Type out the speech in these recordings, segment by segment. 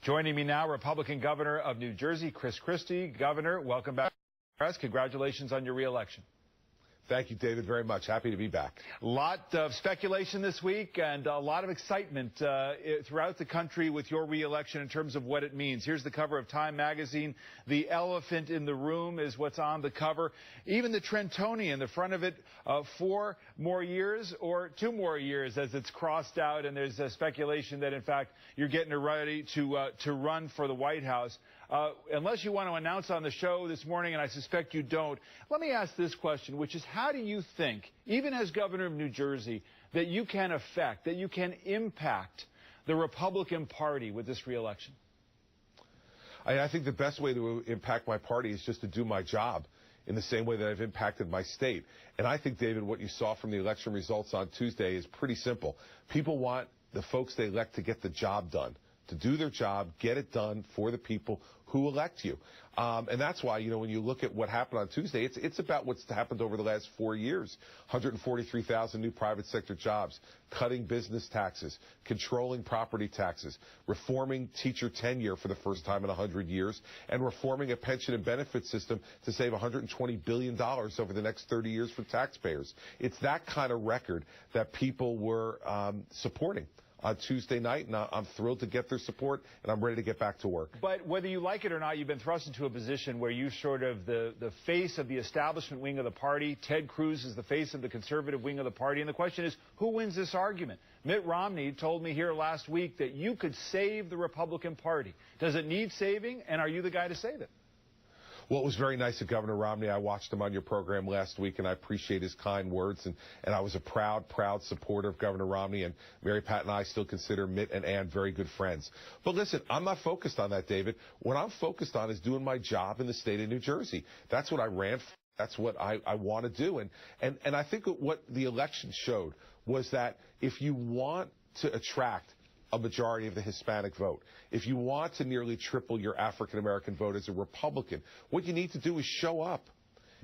Joining me now, Republican Governor of New Jersey, Christie. Governor, welcome back. Congratulations on your reelection. Thank you, David, very much. Happy to be back. A lot of speculation this week and a lot of excitement throughout the country with your reelection in terms of what it means. Here's the cover of Time magazine. The elephant in the room is what's on the cover. Even the Trentonian, the front of it, 4 more years or 2 more years as it's crossed out. And there's speculation that, in fact, you're getting ready to run for the White House. Unless you want to announce on the show this morning, and I suspect you don't, let me ask this question, which is how do you think, even as governor of New Jersey, that you can affect, that you can impact the Republican Party with this reelection? I think the best way to impact my party is just to do my job in the same way that I've impacted my state. And I think, David, what you saw from the election results on Tuesday is pretty simple. People want the folks they elect to get the job done, to do their job, get it done for the people who elect you. And that's why, you know, when you look at what happened on Tuesday, it's about what's happened over the last 4 years. 143,000 new private sector jobs, cutting business taxes, controlling property taxes, reforming teacher tenure for the first time in 100 years, and reforming a pension and benefit system to save $120 billion over the next 30 years for taxpayers. It's that kind of record that people were supporting on Tuesday night, and I'm thrilled to get their support, and I'm ready to get back to work. But whether you like it or not, you've been thrust into a position where you sort of the face of the establishment wing of the party. Ted Cruz is the face of the conservative wing of the party. And the question is, who wins this argument? Mitt Romney told me here last week that you could save the Republican Party. Does it need saving, and are you the guy to save it? Well, it was very nice of Governor Romney. I watched him on your program last week, and I appreciate his kind words. And I was a proud supporter of Governor Romney, and Mary Pat and I still consider Mitt and Ann very good friends. But listen, I'm not focused on that, David. What I'm focused on is doing my job in the state of New Jersey. That's what I ran for. That's what I want to do. And I think what the election showed was that if you want to attract a majority of the Hispanic vote, if you want to nearly triple your African-American vote as a Republican, what you need to do is show up.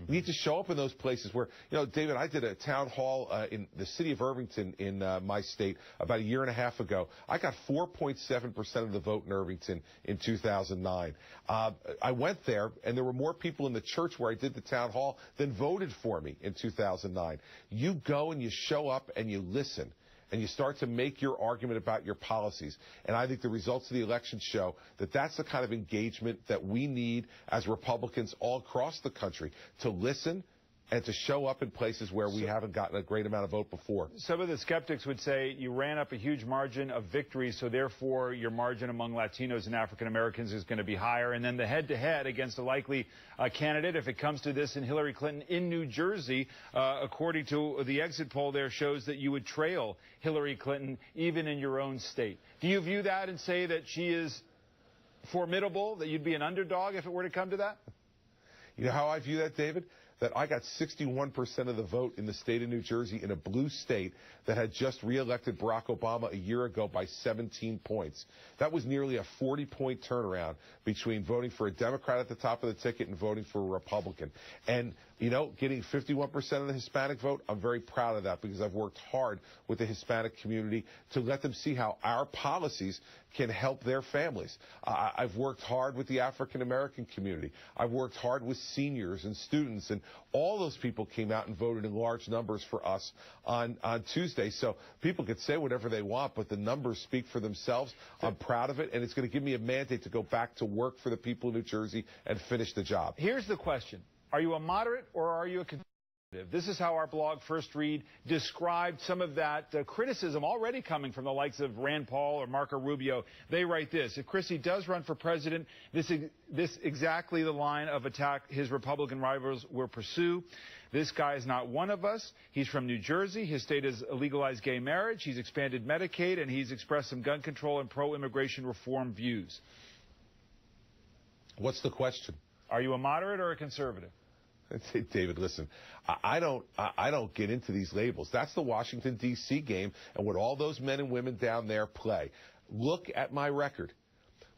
You need to show up in those places where, you know, David, I did a town hall in the city of Irvington in my state about 1.5 years ago. I got 4.7% of the vote in Irvington in 2009. I went there, and there were more people in the church where I did the town hall than voted for me in 2009. You go and you show up and you listen, and you start to make your argument about your policies. And I think the results of the election show that that's the kind of engagement that we need as Republicans all across the country, to listen and to show up in places where we haven't gotten a great amount of vote before. Some of the skeptics would say you ran up a huge margin of victory, so therefore your margin among Latinos and African Americans is going to be higher. And then the head-to-head against a likely candidate, if it comes to this, in Hillary Clinton in New Jersey, according to the exit poll there, shows that you would trail Hillary Clinton even in your own state. Do you view that and say that she is formidable, that you'd be an underdog if it were to come to that? You know how I view that, David? That I got 61% of the vote in the state of New Jersey, in a blue state that had just reelected Barack Obama 1 year ago by 17 points. That was nearly a 40-point turnaround between voting for a Democrat at the top of the ticket and voting for a Republican. And, you know, getting 51% of the Hispanic vote, I'm very proud of that, because I've worked hard with the Hispanic community to let them see how our policies can help their families. I've worked hard with the African-American community. I've worked hard with seniors and students, and all those people came out and voted in large numbers for us on Tuesday. So people could say whatever they want, but the numbers speak for themselves. I'm proud of it, and it's going to give me a mandate to go back to work for the people of New Jersey and finish the job. Here's the question. Are you a moderate or are you a conservative? This is how our blog, First Read, described some of that criticism already coming from the likes of Rand Paul or Marco Rubio. They write this: if Christie does run for president, this exactly the line of attack his Republican rivals will pursue. This guy is not one of us. He's from New Jersey. His state has legalized gay marriage. He's expanded Medicaid, and he's expressed some gun control and pro-immigration reform views. What's the question? Are you a moderate or a conservative? David, listen, I don't get into these labels. That's the Washington, D.C. game, and what all those men and women down there play. Look at my record.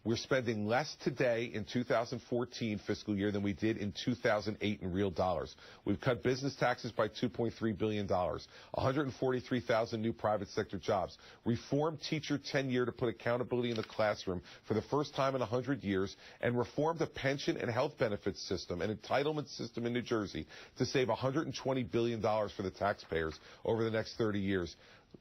We're spending less today in 2014 fiscal year than we did in 2008 in real dollars. We've cut business taxes by $2.3 billion, 143,000 new private sector jobs, reformed teacher tenure to put accountability in the classroom for the first time in 100 years, and reformed a pension and health benefits system, an entitlement system in New Jersey to save $120 billion for the taxpayers over the next 30 years.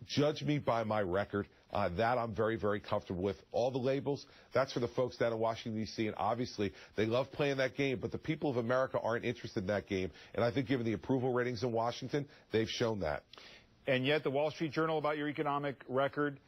Judge me by my record. That I'm very, very comfortable with. All the labels, that's for the folks down in Washington, D.C., and obviously they love playing that game, but the people of America aren't interested in that game. And I think given the approval ratings in Washington, they've shown that. And yet the Wall Street Journal, about your economic record,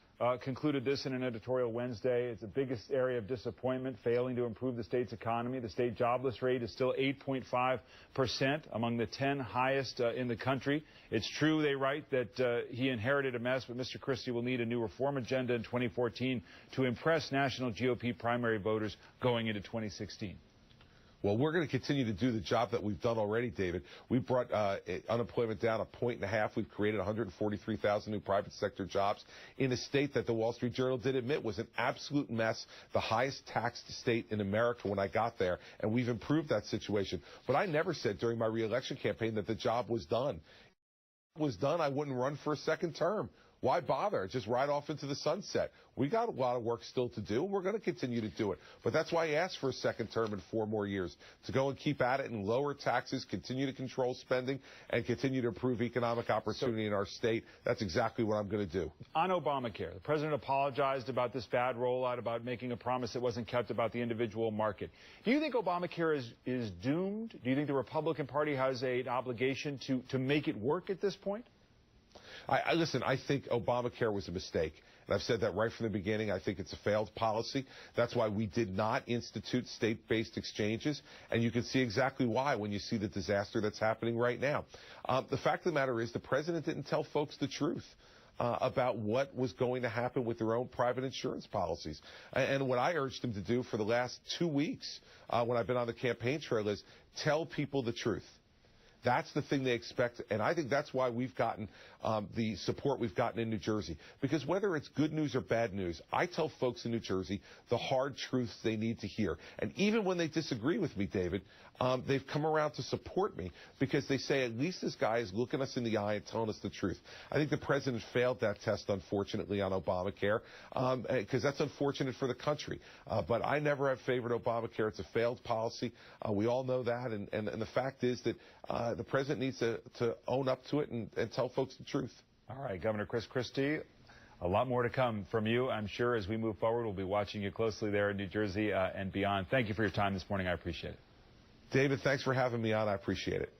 concluded this in an editorial Wednesday. It's the biggest area of disappointment, failing to improve the state's economy. The state jobless rate is still 8.5%, among the 10 highest in the country. It's true, they write, that he inherited a mess, but Mr. Christie will need a new reform agenda in 2014 to impress national GOP primary voters going into 2016. Well, we're going to continue to do the job that we've done already, David. We've brought unemployment down 1.5 points. We've created 143,000 new private sector jobs in a state that the Wall Street Journal did admit was an absolute mess, the highest taxed state in America when I got there, and we've improved that situation. But I never said during my reelection campaign that the job was done. If it was done, I wouldn't run for a second term. Why bother? Just ride off into the sunset. We got a lot of work still to do, and we're going to continue to do it. But that's why I asked for a second term and 4 more years, to go and keep at it and lower taxes, continue to control spending, and continue to improve economic opportunity in our state. That's exactly what I'm going to do. On Obamacare, the president apologized about this bad rollout, about making a promise that wasn't kept about the individual market. Do you think Obamacare is doomed? Do you think the Republican Party has an obligation to make it work at this point? Listen, I think Obamacare was a mistake. And I've said that right from the beginning. I think it's a failed policy. That's why we did not institute state-based exchanges. And you can see exactly why when you see the disaster that's happening right now. The fact of the matter is the president didn't tell folks the truth about what was going to happen with their own private insurance policies. And what I urged him to do for the last 2 weeks when I've been on the campaign trail is tell people the truth. That's the thing they expect, and I think that's why we've gotten the support we've gotten in New Jersey. Because whether it's good news or bad news, I tell folks in New Jersey the hard truths they need to hear. And even when they disagree with me, David, they've come around to support me because they say at least this guy is looking us in the eye and telling us the truth. I think the president failed that test, unfortunately, on Obamacare, because that's unfortunate for the country. But I never have favored Obamacare. It's a failed policy. We all know that, and the fact is that the president needs to own up to it and tell folks the truth. All right, Governor Chris Christie, a lot more to come from you, I'm sure, as we move forward. We'll be watching you closely there in New Jersey and beyond. Thank you for your time this morning. I appreciate it. David, thanks for having me on. I appreciate it.